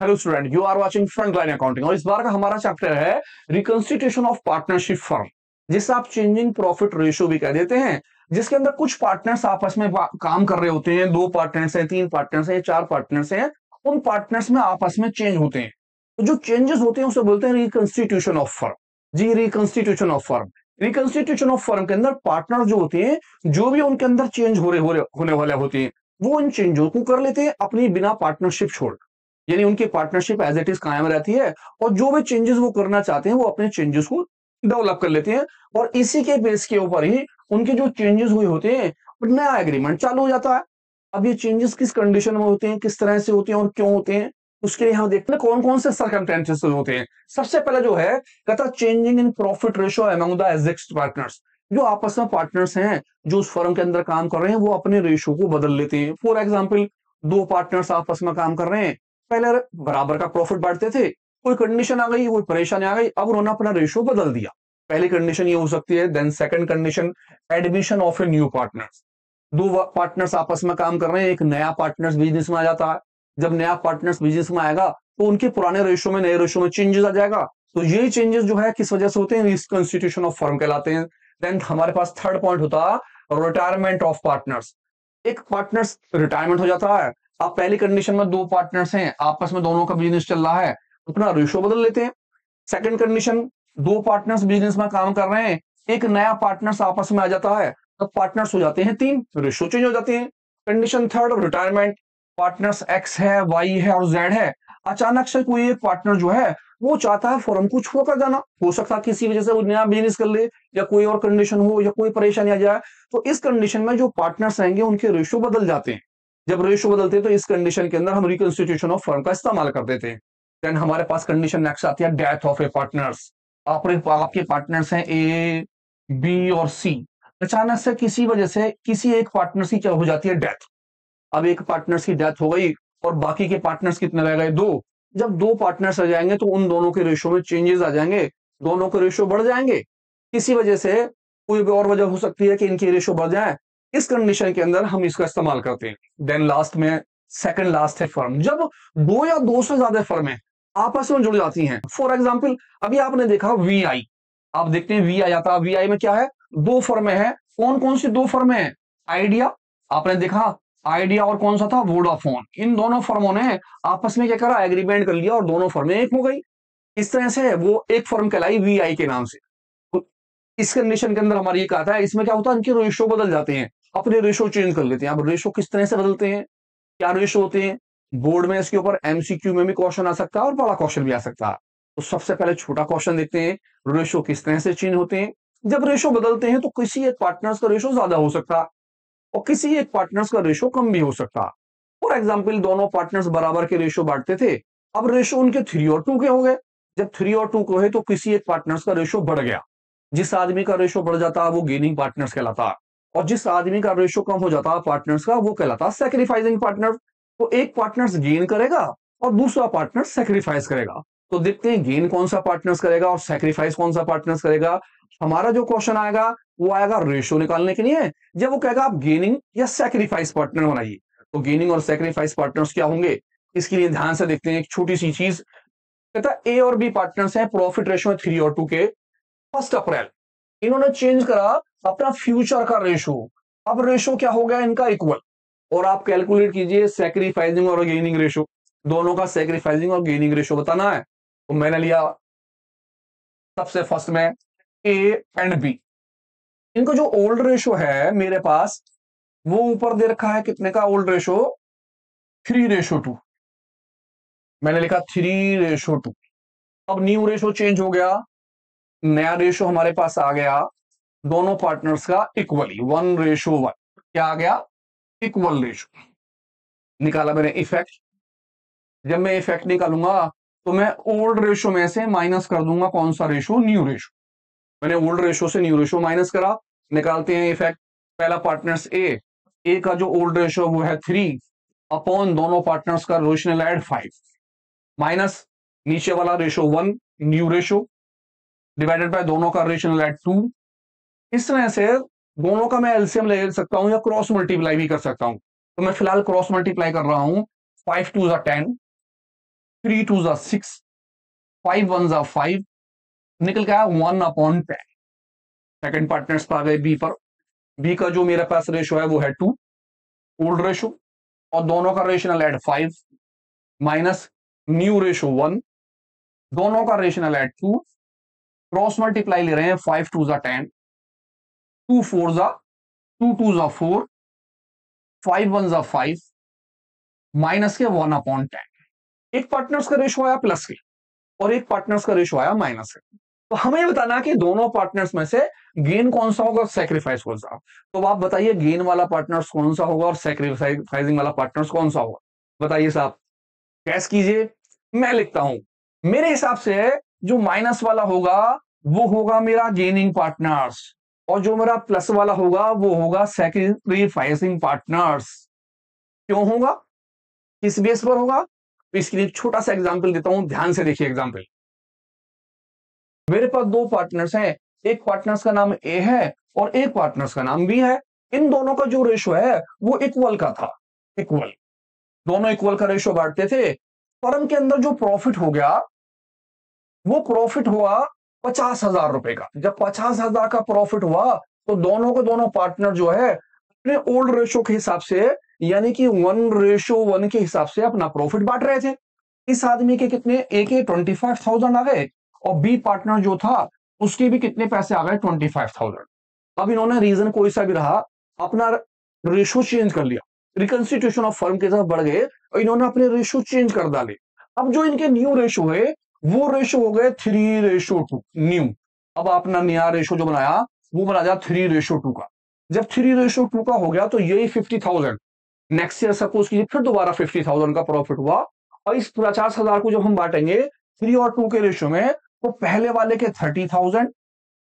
Hello student, you are watching Frontline Accounting और इस बार का हमारा चैप्टर है रिकंस्टिट्यूशन ऑफ पार्टनरशिप फर्म, जिसे आप चेंजिंग प्रॉफिट रेशियो भी कह देते हैं। जिसके अंदर कुछ पार्टनर्स आपस में काम कर रहे होते हैं, 2 पार्टनर्स हैं, 3 पार्टनर्स हैं, 4 पार्टनर्स हैं। उन पार्टनर्स में आपस में चेंज होते हैं, तो जो चेंजेस होते हैं उसे बोलते हैं रिकंस्टिट्यूशन ऑफ फर्म। जी, reconstitution of firm. Reconstitution of firm के अंदर पार्टनर जो होते हैं, जो भी उनके अंदर चेंज होने वाले होते हैं, वो इन चेंजों को कर लेते हैं अपनी बिना पार्टनरशिप छोड़। यानी उनकी पार्टनरशिप एज इट इज कायम रहती है और जो भी चेंजेस वो करना चाहते हैं वो अपने चेंजेस को डेवलप कर लेते हैं और इसी के बेस के ऊपर ही उनके जो चेंजेस हुए होते हैं नया एग्रीमेंट चालू हो जाता है। अब ये चेंजेस किस कंडीशन में होते हैं, किस तरह से होते हैं और क्यों होते हैं, उसके लिए हम देखते हैं कौन कौन से सर्कमस्टेंसेस होते हैं। सबसे पहले जो है कहता changing in profit ratio among the exist partners. जो आपस में पार्टनर्स हैं जो उस फर्म के अंदर काम कर रहे हैं वो अपने रेशियो को बदल लेते हैं। फॉर एग्जाम्पल, 2 पार्टनर्स आपस में काम कर रहे हैं, पहले बराबर का प्रॉफिट बांटते थे, कोई कंडीशन आ गई, कोई परेशानी आ गई, अब उन्होंने अपना रेशियो बदल दिया। पहली कंडीशन ये हो सकती है। Then second condition, admission of a new partners. 2 partners आपस में काम कर रहे हैं, एक नया पार्टनर्स बिजनेस में आ जाता है। जब नया पार्टनर्स बिजनेस में आएगा तो उनके पुराने रेशियो में नए रेशियो में चेंजेस आ जाएगा। तो यही चेंजेस जो है किस वजह से होते हैं, रिकंस्टिट्यूशन ऑफ फर्म कहलाते हैं। देन हमारे पास थर्ड पॉइंट होता है रिटायरमेंट ऑफ पार्टनर्स। एक पार्टनर्स रिटायरमेंट हो जाता है। आप पहली कंडीशन में 2 पार्टनर्स हैं, आपस में दोनों का बिजनेस चल रहा है, अपना रेशियो बदल लेते हैं। सेकंड कंडीशन, 2 पार्टनर्स बिजनेस में काम कर रहे हैं, एक नया पार्टनर्स आपस में आ जाता है, तब पार्टनर्स हो जाते हैं 3, रेशियो चेंज हो जाते हैं। Condition third, retirement. Partners x है, वाई है और जेड है। अचानक से कोई एक पार्टनर जो है वो चाहता है फर्म को छोड़कर जाना। हो सकता है किसी वजह से वो नया बिजनेस कर ले या कोई और कंडीशन हो या कोई परेशानी आ जाए। तो इस कंडीशन में जो पार्टनर्स रहेंगे उनके रेशियो बदल जाते हैं। जब रेशियो बदलते हैं तो इस कंडीशन के अंदर हम रिकंस्टिट्यूशन ऑफ फर्म का इस्तेमाल कर देते हैं। देन हमारे पास कंडीशन नेक्स्ट आती है डेथ ऑफ ए पार्टनर्स। आपके पार्टनर्स हैं ए, बी और सी। अचानक से किसी वजह से किसी एक पार्टनर की क्या हो जाती है, डेथ। अब एक पार्टनर्स की डेथ हो गई और बाकी के पार्टनर्स कितने रह गए, 2। जब 2 पार्टनर्स आ जाएंगे तो उन दोनों के रेशियो में चेंजेस आ जाएंगे, दोनों के रेशियो बढ़ जाएंगे। किसी वजह से कोई भी और वजह हो सकती है कि इनके रेशियो बढ़ जाए। इस कंडीशन के अंदर हम इसका इस्तेमाल करते हैं। देन लास्ट में सेकंड लास्ट है फर्म। जब 2 या 2 से ज्यादा फर्में आपस में जुड़ जाती हैं। फॉर एग्जाम्पल, अभी आपने देखा वी आई। आप देखते हैं वी आई आता है, वी आई में क्या है, 2 फर्में हैं। कौन कौन सी 2 फर्में हैं, आइडिया, आपने देखा, आइडिया और कौन सा था, वोडाफोन। इन दोनों फर्मों ने आपस में क्या करा, एग्रीमेंट कर लिया और दोनों फर्में एक हो गई। इस तरह से वो एक फर्म कहलाई वी आई के नाम से। तो इस कंडीशन के अंदर हमारा ये कहा था, इसमें क्या होता है, इनके रेशो बदल जाते हैं, अपने रेशो चेंज कर लेते हैं। अब रेशो किस तरह से बदलते हैं, क्या रेशो होते हैं, बोर्ड में इसके ऊपर एमसीक्यू में भी क्वेश्चन आ सकता है और बड़ा क्वेश्चन भी आ सकता है। तो सबसे पहले छोटा क्वेश्चन देखते हैं, रेशो किस तरह से चेंज होते हैं। जब रेशो बदलते हैं तो किसी एक पार्टनर्स का रेशो ज्यादा हो सकता है और किसी एक पार्टनर्स का रेशो कम भी हो सकता है। फॉर एग्जाम्पल, दोनों पार्टनर्स बराबर के रेशो बांटते थे, अब रेशो उनके 3 और 2 के हो गए। जब 3 और 2 को है तो किसी एक पार्टनर्स का रेशो बढ़ गया। जिस आदमी का रेशो बढ़ जाता है वो गेनिंग पार्टनर्स कहलाता है और जिस आदमी का रेशो कम हो जाता है पार्टनर्स का, वो कहलाता है सैक्रिफाइसिंग पार्टनर। तो एक पार्टनर्स गेन करेगा और दूसरा पार्टनर सैक्रिफाइस करेगा। तो देखते हैं गेन कौन सा पार्टनर्स करेगा और सैक्रिफाइस कौन सा पार्टनर्स करेगा। हमारा जो क्वेश्चन आएगा वो आएगा रेशो निकालने के लिए। जब वो कहेगा आप गेनिंग या सैक्रिफाइस पार्टनर बनाइए, तो गेनिंग और सैक्रिफाइस पार्टनर्स क्या होंगे, इसके लिए ध्यान से देखते हैं एक छोटी सी चीज। कहता है ए और बी पार्टनर्स हैं, प्रॉफिट रेशो है 3 और 2 के। 1 अप्रैल इन्होंने चेंज करा अपना फ्यूचर का रेशो। अब रेशो क्या हो गया इनका, इक्वल। और आप कैलकुलेट कीजिए सैक्रिफाइसिंग और गेनिंग रेशो, दोनों का सैक्रिफाइसिंग और गेनिंग रेशो बताना है। तो मैंने लिया सबसे फर्स्ट में ए एंड बी। इनको जो ओल्ड रेशो है मेरे पास वो ऊपर दे रखा है, कितने का ओल्ड रेशो, 3:2। मैंने लिखा 3:2। अब न्यू रेशो चेंज हो गया, नया रेशो हमारे पास आ गया, दोनों पार्टनर्स का इक्वली 1:1। क्या आ गया, इक्वल रेशो। निकाला मैंने इफेक्ट। जब मैं इफेक्ट निकालूंगा तो मैं ओल्ड रेशो में से माइनस कर दूंगा कौन सा रेशो, न्यू रेशो। मैंने ओल्ड रेशो से न्यू रेशो माइनस करा, निकालते हैं इफेक्ट। पहला पार्टनर्स ए का जो ओल्ड रेशो वो है 3 अपॉन दोनों पार्टनर्स का रेशनल ऐड 5 माइनस नीचे वाला ratio 1 new ratio divided by दोनों का रेशनल ऐड 2। इस तरह से दोनों का मैं एलसीएम ले सकता हूं या क्रॉस मल्टीप्लाई भी कर सकता हूं। तो मैं फिलहाल क्रॉस मल्टीप्लाई कर रहा हूं, 5 2 10, 3 2 जा 6, 5 1 जा 5, निकल के आया 1/10। सेकंड पार्टनर्स पर आ गए बी पर। बी का जो मेरे पास रेशो है वो है 2, ओल्ड रेशो, और दोनों का rational at 5 minus new ratio 1, दोनों का रेशनल एट 2, क्रॉस मल्टीप्लाई ले रहे हैं, 5 2 जा 10, 2 4 जा 2 2 जा 4, 5 1 जा 5, माइनस के 1/10। एक पार्टनर्स का रेशो आया प्लस के और एक पार्टनर्स का रेशो आया माइनस के। तो हमें बताना कि दोनों पार्टनर्स में से गेन कौन सा होगा, सैक्रिफाइस कौन सा। तो आप बताइए गेन वाला पार्टनर्स कौन सा होगा और सैक्रिफाइसिंग वाला पार्टनर्स कौन सा होगा, बताइए साहब, गैस कीजिए। मैं लिखता हूं, मेरे हिसाब से जो माइनस वाला होगा वो होगा मेरा गेनिंग पार्टनर्स, और जो मेरा प्लस वाला होगा वो होगा सैक्रिफाइसिंग पार्टनर्स। क्यों होगा, किस बेस पर होगा, तो इसके लिए छोटा सा एग्जांपल देता हूं, ध्यान से देखिए एग्जांपल। मेरे पास दो पार्टनर्स हैं, एक पार्टनर्स का नाम ए है और एक पार्टनर्स का नाम बी है। इन दोनों का जो रेशो है वो इक्वल का था, इक्वल, दोनों इक्वल का रेशो बांटते थे। फर्म के अंदर जो प्रॉफिट हो गया वो प्रॉफिट हुआ 50,000 रुपए का। जब 50,000 का प्रॉफिट हुआ तो दोनों के दोनों पार्टनर जो है अपने ओल्ड रेशो के हिसाब से, यानी कि 1:1 के हिसाब से अपना प्रॉफिट बांट रहे थे। इस आदमी के कितने, ए के 25,000 आ गए और बी पार्टनर जो था उसके भी कितने पैसे आ गए, 25,000। अब इन्होंने रीजन कोई सा भी रहा अपना रेशो चेंज कर लिया, रिकंस्टिट्यूशन ऑफ फर्म की तरफ बढ़ गए और इन्होंने अपने रेशो चेंज कर डाले। अब जो इनके न्यू रेशो है वो रेशो हो गए 3:2 न्यू। अब अपना नया रेशो जो बनाया वो बना दिया 3:2 का। जब 3:2 का हो गया तो यही 50,000, नेक्स्ट ईयर सपोज कीजिए फिर दोबारा 50,000 का प्रॉफिट हुआ, और इस 50,000 को जब हम बांटेंगे 3 और 2 के रेशो में, तो पहले वाले के 30,000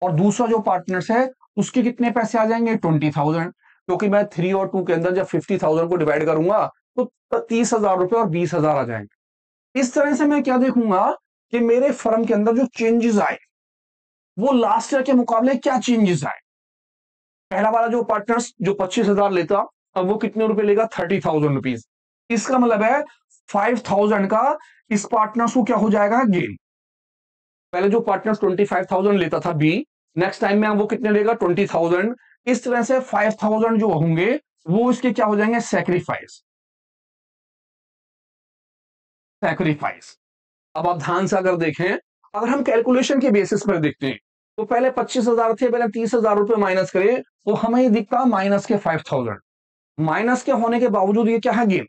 और दूसरा जो पार्टनर्स है उसके कितने पैसे आ जाएंगे, 20,000, क्योंकि मैं 3 और 2 के अंदर जब 50,000 को डिवाइड करूंगा तो 30,000 रुपए और 20,000 आ जाएंगे। इस तरह से मैं क्या देखूंगा कि मेरे फर्म के अंदर जो चेंजेस आए वो लास्ट ईयर के मुकाबले क्या चेंजेस आए। पहला वाला जो पार्टनर्स जो 25,000 लेता, अब वो कितने रुपए लेगा, 30,000 रुपीज। इसका मतलब है 5,000 का इस पार्टनर्स को क्या हो जाएगा, गेन। पहले जो पार्टनर्स 25,000 लेता था बी, नेक्स्ट टाइम में वो कितने लेगा, 20,000। इस तरह से 5,000 जो होंगे वो इसके क्या हो जाएंगे, सैक्रिफाइस, सैक्रिफाइस। अब आप ध्यान से अगर देखें, अगर हम कैलकुलेशन के बेसिस पर देखते हैं तो पहले 25,000 थे, पहले 30,000 रुपए माइनस करें तो हमें ये दिखता माइनस के 5,000। माइनस के होने के बावजूद ये क्या है, गेन।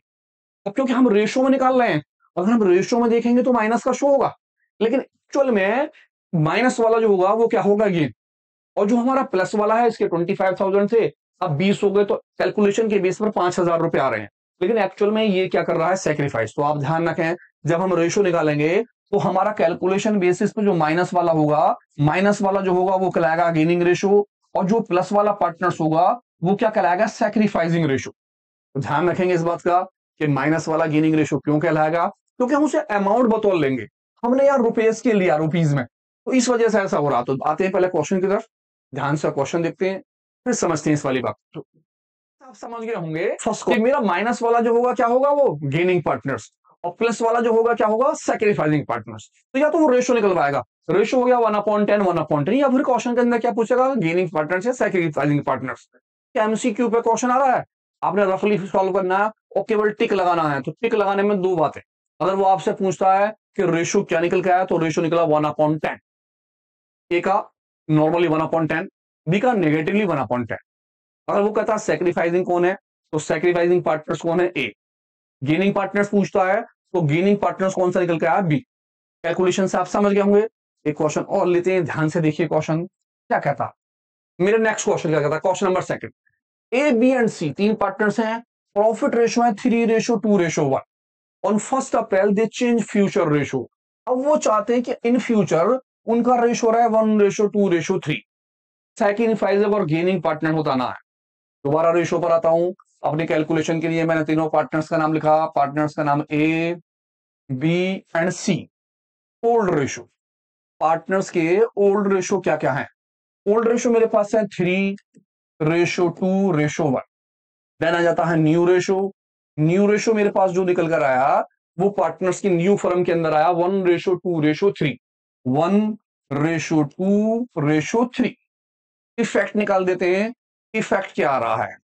अब क्योंकि हम रेशो में निकाल रहे हैं, अगर हम रेशो में देखेंगे तो माइनस का शो होगा, लेकिन एक्चुअल में माइनस वाला जो होगा वो क्या होगा, गेन। और जो हमारा प्लस वाला है, इसके 25,000 थे, अब 20 हो गए, तो कैलकुलेशन के बेस पर 5,000 रुपए आ रहे हैं, लेकिन एक्चुअल में ये क्या कर रहा है, सैक्रिफाइस। तो आप ध्यान रखें, जब हम रेशो निकालेंगे तो हमारा कैलकुलेशन बेसिस पे जो माइनस वाला होगा, माइनस वाला जो होगा वो कहलाएगा गेनिंग रेशो, और जो प्लस वाला पार्टनर्स होगा वो क्या कहलाएगा, सैक्रिफाइसिंग रेशो। तो ध्यान रखेंगे इस बात का कि माइनस वाला गेनिंग रेशो क्यों कहलाएगा, क्योंकि हम उसे अमाउंट बतौर लेंगे, हमने यार रुपीज के लिया, रुपीज में, तो इस वजह से ऐसा हो रहा। तो आते हैं पहले क्वेश्चन की तरफ, ध्यान से क्वेश्चन देखते हैं फिर समझते हैं इस वाली बात। तो आप समझ गए होंगे फर्स्ट को, मेरा माइनस वाला जो होगा क्या होगा, वो गेनिंग पार्टनर्स, और प्लस वाला जो होगा क्या होगा, सैक्रिफाइसिंग पार्टनर्स। तो या तो वो रेशो निकल पाएगा, रेशो हो गया 1/10 1/10, या फिर क्वेश्चन के अंदर क्या पूछेगा, गेनिंग पार्टनर्स या सैक्रिफाइसिंग पार्टनर्स। क्या एमसीक्यू पे क्वेश्चन आ रहा है, आपने रफली सॉल्व करना है और केवल टिक लगाना है। तो टिक लगाने में दो बातें, अगर वो आपसे पूछता है कि रेशो क्या निकल के आया, तो रेशो निकला 1/10, ए का नॉर्मली 1/10, बी का नेगेटिवली 1/10। अगर वो कहता है सैक्रिफाइसिंग कौन है, तो सैक्रिफाइसिंग पार्टनर्स कौन है, ए। गेनिंग पार्टनर्स पूछता है तो गेनिंग पार्टनर्स कौन सा निकल के आया, बी। कैलकुलेशन से आप समझ गए होंगे। एक क्वेश्चन और लेते हैं, ध्यान से देखिए क्वेश्चन क्या कहता। मेरे नेक्स्ट क्वेश्चन क्या कहता है, question number second. A B and C तीन पार्टनर्स हैं, प्रॉफिट रेशो है 3:2:1। On 1 April they change future ratio. अब वो चाहते हैं कि इन फ्यूचर उनका रेशो रहा है 1:2:3। सैक्रिफाइसिंग और गेनिंग पार्टनर बताना है। दोबारा रेशो पर आता हूं, अपनी कैलकुलेशन के लिए मैंने तीनों पार्टनर्स का नाम लिखा, पार्टनर्स का नाम A B and C. Old ratio, partners के ओल्ड रेशो क्या क्या है, ओल्ड रेशो मेरे पास है 3:2:1। देन आ जाता है न्यू रेशो, न्यू रेशो मेरे पास जो निकल कर आया वो पार्टनर्स की न्यू फर्म के अंदर आया 1:2:3, 1:2:3। इफेक्ट निकाल देते हैं। इफेक्ट क्या आ रहा है?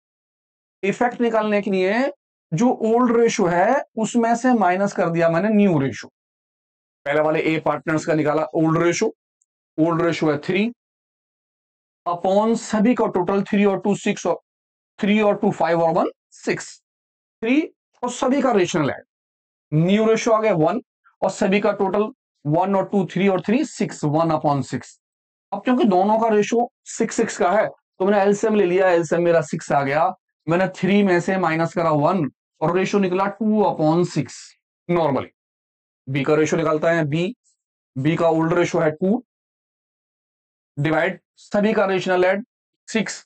इफेक्ट निकालने के लिए जो ओल्ड रेशो है उसमें से माइनस कर दिया मैंने न्यू रेशो। पहले वाले ए पार्टनर्स का निकाला ओल्ड रेशो, ओल्ड रेशो है 3 अपॉन सभी का टोटल 3 और 2 6 और 3 और 2 5 और 1 6, 3 और सभी का रेशनल है। न्यू रेशो आ गया 1 और सभी का टोटल 1 और 2 3 और 3 6, 1/6। अब क्योंकि दोनों का रेशो 6 का है तो मैंने एलसीएम ले लिया, एलसीएम मेरा 6 आ गया। मैंने 3 में से माइनस करा 1 और रेशो निकला 2/6। नॉर्मली बी का रेशो निकालता है, बी का ओल्ड रेशो है 2 डिवाइड सभी का रेशनल है 6,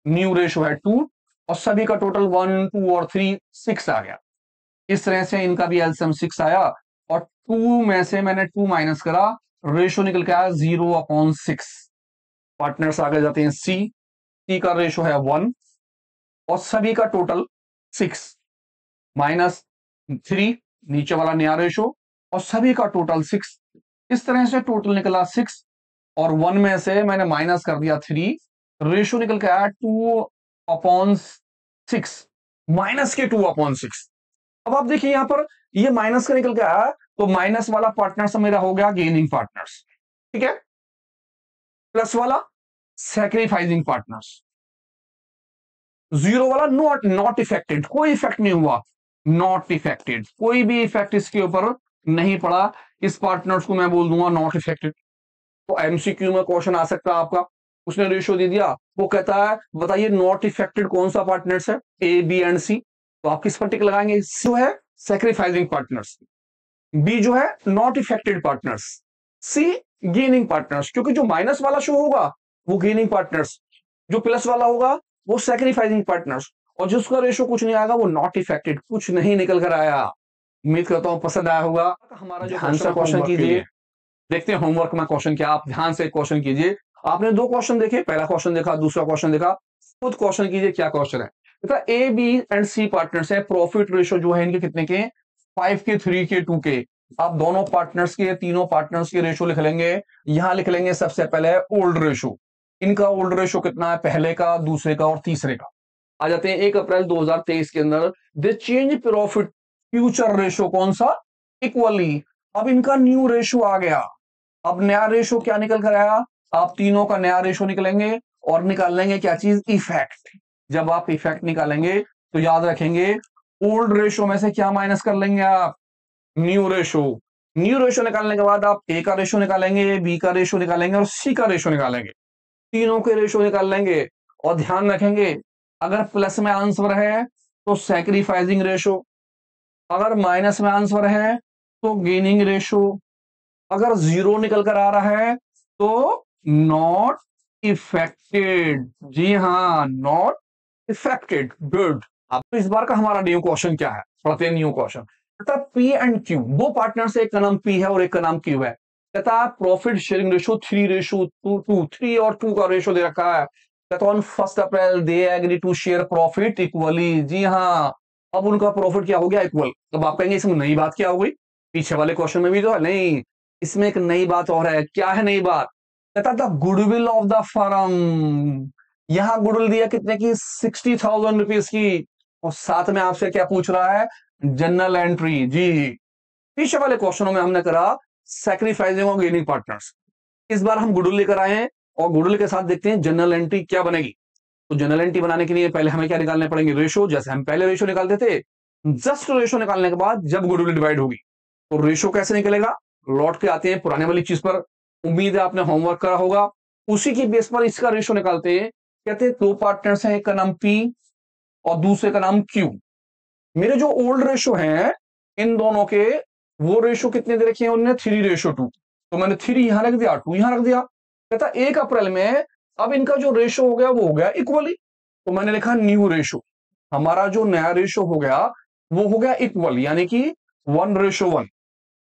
न्यू रेशो है 2 और सभी का टोटल 1 2 और 3 6 आ गया। इस तरह से इनका भी एलसीएम 6 आया और 2 में से मैंने 2 माइनस करा, रेशो निकल के आया 0/6। पार्टनर्स आगे जाते हैं सी का रेशो है 1 और सभी का टोटल 6 माइनस 3, नीचे वाला नया रेशो और सभी का टोटल 6। इस तरह से टोटल निकला 6 और 1 में से मैंने माइनस कर दिया 3, रेशो निकल के आया 2/6 माइनस के 2/6। अब आप देखिए यहां पर ये माइनस का निकल के आया तो माइनस वाला पार्टनर्स मेरा हो गया गेनिंग पार्टनर्स, ठीक है। प्लस वाला सैक्रिफाइसिंग पार्टनर्स, जीरो वाला नॉट इफेक्टेड, कोई इफेक्ट नहीं हुआ, नॉट इफेक्टेड, कोई भी इफेक्ट इसके ऊपर नहीं पड़ा। इस पार्टनर्स को मैं बोल दूंगा नॉट इफेक्टेड। तो एमसीक्यू में क्वेश्चन आ सकता है आपका, उसने रेशियो दे दिया, वो कहता है बताइए नॉट इफेक्टेड कौन सा पार्टनर्स है, ए बी एंड सी। तो आप किस पर टिक लगाएंगे? जो है सैक्रिफाइसिंग पार्टनर्स, बी जो है not affected partners, C gaining partners. क्योंकि जो माइनस वाला शो होगा वो गेनिंग पार्टनर्स, जो प्लस वाला होगा वो सैक्रिफाइसिंग पार्टनर्स, और जिसका रेशो कुछ नहीं आएगा वो नॉट इफेक्टेड, कुछ नहीं निकल कर आया। उम्मीद करता हूं पसंद आया होगा। हमारा जो आंसर क्वेश्चन कीजिए, देखते हैं होमवर्क में क्वेश्चन क्या। आप ध्यान से क्वेश्चन कीजिए। आपने 2 क्वेश्चन देखे, पहला क्वेश्चन देखा, दूसरा क्वेश्चन देखा, खुद क्वेश्चन कीजिए क्या क्वेश्चन है। A B and C partners है, प्रॉफिट रेशो जो है इनके कितने के, 5 के, 3 के, 2 के। आप दोनों पार्टनर्स के, तीनों पार्टनर्स के रेशो लिख लेंगे। यहां लिख लेंगे सबसे पहले ओल्ड रेशो, इनका ओल्ड रेशो कितना है, पहले का, दूसरे का और तीसरे का। आ जाते हैं 1 अप्रैल 2023 के अंदर, दे चेंज प्रॉफिट फ्यूचर रेशो कौन सा, इक्वली। अब इनका न्यू रेशो आ गया, अब नया रेशो क्या निकल कर आया, आप तीनों का नया रेशो निकलेंगे और निकाल लेंगे क्या चीज, इफेक्ट। जब आप इफेक्ट निकालेंगे तो याद रखेंगे ओल्ड रेशो में से क्या माइनस कर लेंगे आप, न्यू रेशो। न्यू रेशो निकालने के बाद आप ए का रेशो निकालेंगे, बी का रेशो निकालेंगे और सी का रेशो निकालेंगे, तीनों के रेशो निकाल लेंगे। और ध्यान रखेंगे अगर प्लस में आंसर है तो सैक्रिफाइसिंग रेशो, अगर माइनस में आंसर है तो गेनिंग रेशो, अगर 0 निकल कर आ रहा है तो नॉट इफेक्टेड। जी हाँ, नॉट इफेक्टेड। गुड। अब तो इस बार का हमारा न्यू क्वेश्चन क्या है, पढ़ते हैं new question. P and Q, दो पार्टनर से, एक का नाम पी है और एक का नाम क्यू है। कहता प्रॉफिट शेयरिंग रेशो 3:2, 3 और 2 का रेशो दे रखा है। कहता on 1 April they agree to share profit equally. जी हाँ, अब उनका प्रॉफिट क्या हो गया, इक्वल। अब आप कहेंगे इसमें नई बात क्या हो गई, पीछे वाले क्वेश्चन में भी तो है। नहीं, इसमें एक नई बात और है। क्या है नई बात? कहता the goodwill of the firm, यहां गुडविल दिया कितने की, 60,000 रुपीज की। और साथ में आपसे क्या पूछ रहा है, जनरल एंट्री। जी, पीछे वाले क्वेश्चनों में हमने करा सैक्रिफाइसिंग और गेनिंग पार्टनर्स, इस बार हम गुडविल लेकर आए हैं और गुडविल के साथ देखते हैं जनरल एंट्री क्या बनेगी। तो जनरल एंट्री बनाने के लिए पहले हमें क्या निकालने पड़ेंगे, रेशो। जैसे हम पहले रेशो निकालते थे, जस्ट रेशो निकालने के बाद जब गुडविल डिवाइड होगी तो रेशो कैसे निकलेगा, लौट के आते हैं पुराने वाली चीज पर। उम्मीद है आपने होमवर्क करा होगा, उसी की बेस पर इसका रेशो निकालते हैं। कहते हैं 2 पार्टनर्स हैं, एक का नाम पी और दूसरे का नाम क्यू। मेरे जो ओल्ड रेशो हैं इन दोनों के, वो रेशो कितने दे रखे हैं उन्होंने, 3:2। तो मैंने 3 यहां रख दिया, 2 यहां रख दिया। कहता 1 अप्रैल में अब इनका जो रेशो हो गया वो हो गया इक्वली, तो मैंने लिखा न्यू रेशो। हमारा जो नया रेशो हो गया वो हो गया इक्वल, यानी कि 1:1।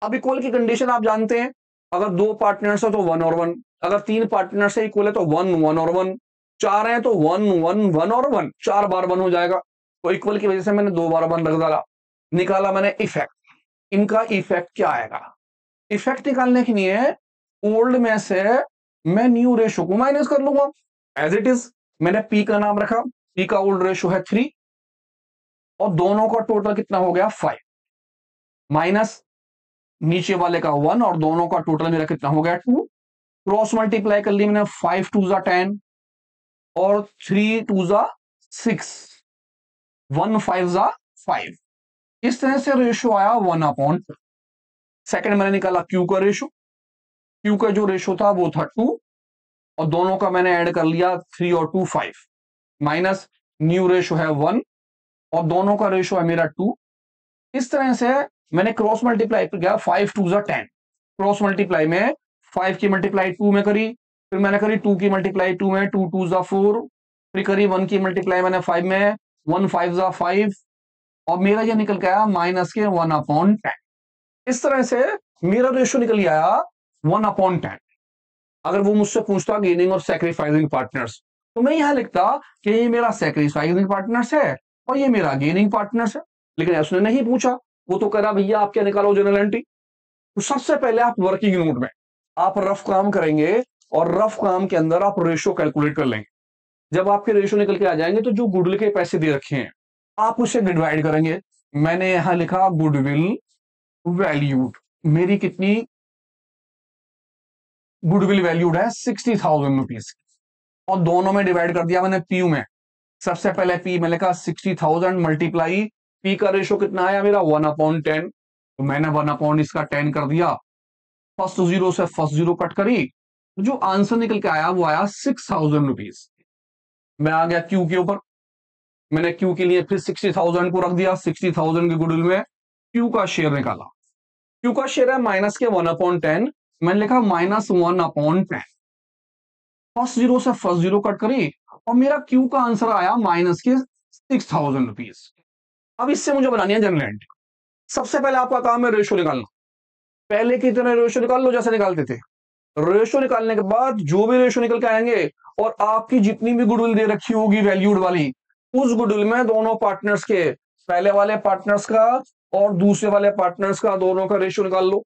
अब इक्वल की कंडीशन आप जानते हैं, अगर 2 पार्टनर्स है तो 1 और 1, अगर 3 पार्टनर्स है इक्वल है तो 1 1 और 1, 4 है तो 1 1 1 और 1, 4 बार 1 हो जाएगा। तो इक्वल की वजह से मैंने 2 बार 1 रख डाला। निकाला मैंने इफेक्ट, इनका इफेक्ट क्या आएगा? इफेक्ट निकालने के लिए ओल्ड में से मैं न्यू रेशो को माइनस कर लूंगा एज इट इज। मैंने पी का नाम रखा, पी का ओल्ड रेशो है 3 और दोनों का टोटल कितना हो गया 5 माइनस नीचे वाले का 1 और दोनों का टोटल मेरा कितना हो गया 2। क्रॉस मल्टीप्लाई कर ली मैंने, 5 2 जा 10 और 3 2 जा 6, 1 5 जा 5। इस तरह से रेशो आया 1/2। सेकंड मैंने निकाला क्यू का रेशो, क्यू का जो रेशो था वो था 2 और दोनों का मैंने ऐड कर लिया 3 और 2 5 माइनस न्यू रेशो है 1 और दोनों का रेशो है मेरा 2। इस तरह से मैंने क्रॉस मल्टीप्लाई किया, 5 2 जा 10, क्रॉस मल्टीप्लाई में 5 की मल्टीप्लाई 2 में करी, फिर मैंने करी 2 की मल्टीप्लाई 2 में, 2 2 जा 4, फिर करी 1 की मल्टीप्लाई मैंने 5 में, 1 5 जा 5 और मेरा ये निकल के आया माइनस के 1/10। इस तरह से मेरा रेशो निकल आया 1/10। अगर वो मुझसे पूछता गेनिंग और सैक्रिफाइसिंग पार्टनर्स, तो मैं यहां लिखता कि ये मेरा सैक्रिफाइसिंग पार्टनर्स है और ये मेरा गेनिंग पार्टनर्स है, लेकिन उसने नहीं पूछा। वो तो कह रहा भैया आप क्या निकालो जनरल एंट्री। तो सबसे पहले आप वर्किंग नोट में आप रफ काम करेंगे और रफ काम के अंदर आप रेशो कैलकुलेट कर लेंगे। जब आपके रेशो निकल के आ जाएंगे तो जो गुडविल के पैसे दे रखे हैं आप उसे डिवाइड करेंगे। मैंने यहां लिखा गुडविल वैल्यूड, मेरी कितनी गुडविल वैल्यूड है 60,000 रुपीज और दोनों में डिवाइड कर दिया मैंने पी में। सबसे पहले पी में लिखा 60,000 मल्टीप्लाई पी का रेशो कितना आया मेरा 1/10, तो मैंने 1/ इसका 10 कर दिया, फर्स्ट जीरो से फर्स्ट जीरो कट करी, जो आंसर निकल के आया वो आया 6,000 रुपीज। मैं आ गया क्यू के ऊपर, मैंने क्यू के लिए फिर 60,000 को रख दिया, 60,000 के गुडविल में क्यू का शेयर निकाला। क्यू का शेयर है माइनस के 1/10, मैंने लिखा -1/10, फर्स्ट जीरो से फर्स्ट जीरो कट करी और मेरा क्यू का आंसर आया माइनस के 6,000 रुपीज। अब इससे मुझे बनानी है जनरल एंट्री। सबसे पहले आपका काम है रेशो निकालना। पहले की तरह रेशो निकाल लो जैसे निकालते थे। रेशो निकालने के बाद जो भी रेशो निकल के आएंगे और आपकी जितनी भी गुडविल दे रखी होगी वैल्यूड वाली, उस गुडविल में दोनों पार्टनर्स के, पहले वाले पार्टनर्स का और दूसरे वाले पार्टनर्स का, दोनों का रेशो निकाल लो।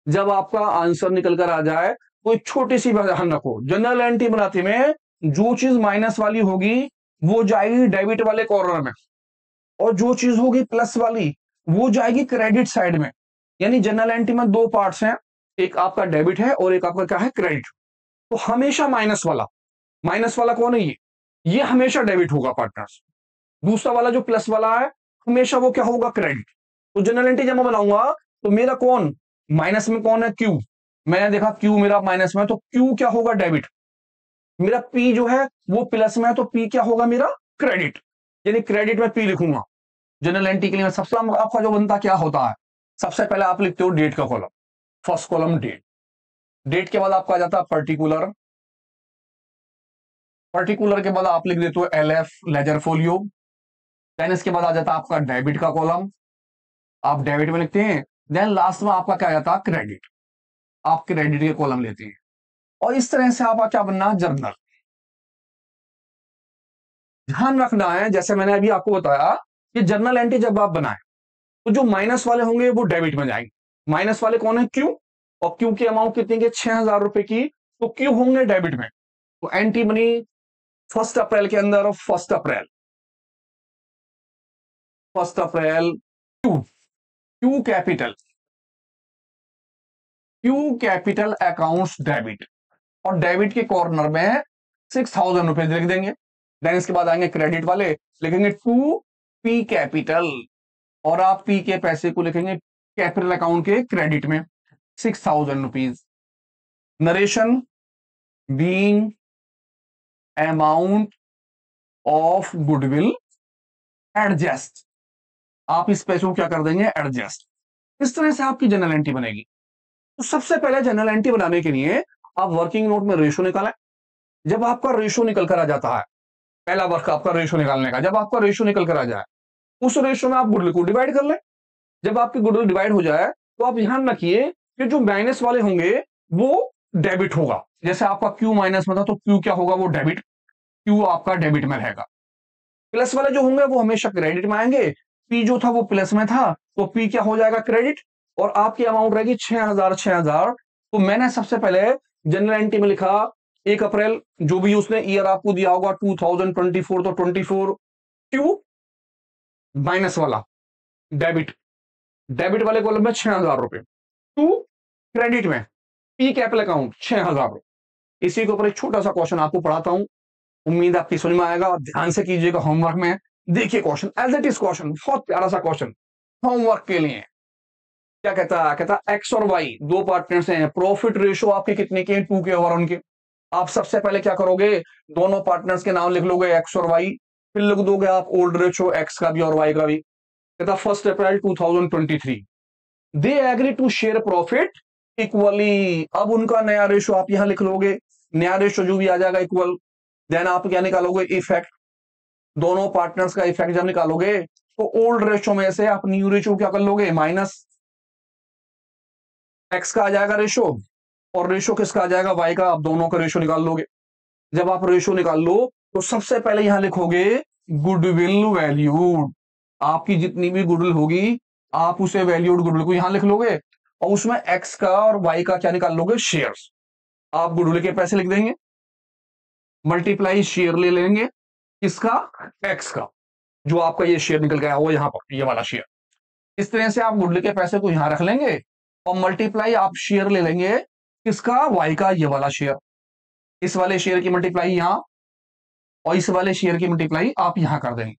जब आपका आंसर निकल कर आ जाए कोई छोटी सी बात ध्यान रखो, जनरल एंट्री बनाते में जो चीज माइनस वाली होगी वो जाएगी डेबिट वाले कॉर्नर में और जो चीज होगी प्लस वाली वो जाएगी क्रेडिट साइड में। यानी जनरल एंट्री में दो पार्ट्स हैं, एक आपका डेबिट है और एक आपका क्या है क्रेडिट। तो हमेशा माइनस वाला कौन है? ये हमेशा डेबिट होगा पार्टनर्स। दूसरा वाला जो प्लस वाला है हमेशा वो क्या होगा? क्रेडिट। तो जनरल एंट्री जब मैं बनाऊंगा तो मेरा कौन माइनस में, कौन है? क्यू। मैंने देखा क्यू मेरा माइनस में, तो क्यू क्या होगा? डेबिट। मेरा पी जो है वो प्लस में है, तो पी क्या होगा? मेरा क्रेडिट। यानी क्रेडिट में पी लिखूंगा। जनरल एंट्री के लिए सबसे आपका जो बनता क्या होता है, सबसे पहले आप लिखते हो डेट का column, first column date. Date के बाद आपका आ जाता है पर्टिकुलर, पर्टिकुलर के बाद आप लिख देते हो LF लेजर फोलियो। देन इसके बाद आ जाता है आपका डेबिट का कॉलम, आप डेबिट में लिखते हैं। देन लास्ट में आपका क्या आ जाता है? क्रेडिट। आप क्रेडिट के कॉलम लेते हैं और इस तरह से आपका क्या बनना है? जर्नल। ध्यान रखना है जैसे मैंने अभी आपको बताया कि जर्नल एंट्री जब आप बनाएं तो जो माइनस वाले होंगे वो डेबिट में जाएंगे। माइनस वाले कौन है? क्यू। और क्यू की अमाउंट कितनी की? 6,000 रुपए की, तो क्यू होंगे डेबिट में। तो एंट्री बनी 1 अप्रैल के अंदर, 1 अप्रैल, 1 अप्रैल Q, Q capital, Q capital accounts debit, और डेबिट के कॉर्नर में 6,000 रुपए लिख देंगे। देन इसके बाद आएंगे क्रेडिट वाले, लिखेंगे टू पी कैपिटल और आप पी के पैसे को लिखेंगे कैपिटल अकाउंट के क्रेडिट में 6,000 rupees. Narration being amount of goodwill adjust, आप इस पैसे को क्या कर देंगे? एडजस्ट। इस तरह से आपकी जनरल एंट्री बनेगी। तो सबसे पहले जनरल एंट्री बनाने के लिए आप वर्किंग नोट में रेशो निकालें। जब आपका रेशो निकल कर आ जाता है, पहला वर्क आपका रेशो निकालने का, जब आपका रेशो निकल कर आ जाए उस रेशो में आप गुडविल को डिवाइड कर लें। जब आपकी गुडविल डिवाइड हो जाए तो आप ध्यान रखिए कि जो माइनस वाले होंगे वो डेबिट होगा। जैसे आपका क्यू माइनस में था तो क्यू क्या होगा? वो डेबिट, क्यू आपका डेबिट में रहेगा। प्लस वाले जो होंगे वो हमेशा क्रेडिट में आएंगे, पी जो था वो प्लस में था, तो पी क्या हो जाएगा, क्रेडिट, और आपकी अमाउंट रहेगी 6,000 6,000। तो मैंने सबसे पहले जनरल एंट्री में लिखा 1 अप्रैल, जो भी उसने ईयर आपको दिया होगा 2024, तो 24 क्यू माइनस वाला डेबिट, डेबिट वाले कॉलम में 6,000 रुपए, टू क्रेडिट में पी कैपिटल अकाउंट 6,000 रुपए। इसी के ऊपर एक छोटा सा क्वेश्चन आपको पढ़ाता हूं, उम्मीद आपकी समझ में आएगा, ध्यान से कीजिएगा होमवर्क में। देखिए question as it is, question बहुत प्यारा सा क्वेश्चन होमवर्क के लिए। क्या कहता है, कहता एक्स और वाई दो पार्टनर्स हैं, प्रॉफिट रेशियो आपके कितने के, 2 के ओवर उनके। आप सबसे पहले क्या करोगे, दोनों पार्टनर्स के नाम लिख लोगे एक्स और वाई, फिर लिख दोगे आप ओल्ड रेशियो एक्स का भी और वाई का भी। कहता 1 April 2023 they agree to share profit equally. अब उनका नया रेशो आप यहां लिख लोगे, नया रेशो जो भी आ जाएगा इक्वल। देन आप क्या निकालोगे, इफेक्ट, दोनों पार्टनर्स का इफेक्ट जब निकालोगे तो ओल्ड रेशो में से आप न्यू रेशो क्या कर लोगे, माइनस एक्स का आ जाएगा रेशो, और रेशो किसका आ जाएगा, वाई का। आप दोनों का रेशो निकाल लोगे। जब आप रेशो निकाल लो तो सबसे पहले यहां लिखोगे गुडविल वैल्यूड। आपकी जितनी भी गुडविल होगी आप उसे वैल्यूड गुडविल को यहां लिख लोगे, और उसमें एक्स का और वाई का क्या निकाल लोगे, शेयर्स। आप गुडविल के पैसे लिख देंगे, मल्टीप्लाई शेयर ले लेंगे किसका, एक्स का, जो आपका ये शेयर निकल गया वो यहां पर, ये वाला शेयर। इस तरह से आप गुडविल के पैसे को यहां रख लेंगे, और मल्टीप्लाई आप शेयर ले लेंगे किसका, वाई का, ये वाला शेयर। इस वाले शेयर की मल्टीप्लाई यहां, और इस वाले शेयर की मल्टीप्लाई आप यहां कर देंगे।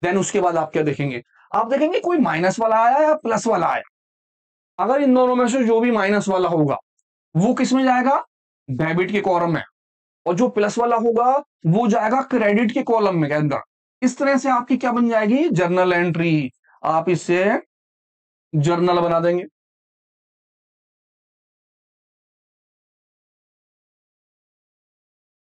देन उसके बाद आप क्या देखेंगे, आप देखेंगे कोई माइनस वाला आया या प्लस वाला आया। अगर इन दोनों में से जो भी माइनस वाला होगा वो किस में जाएगा, डेबिट के कॉलम में, और जो प्लस वाला होगा वो जाएगा क्रेडिट के कॉलम में के अंदर। इस तरह से आपकी क्या बन जाएगी, जर्नल एंट्री। आप इससे जर्नल बना देंगे।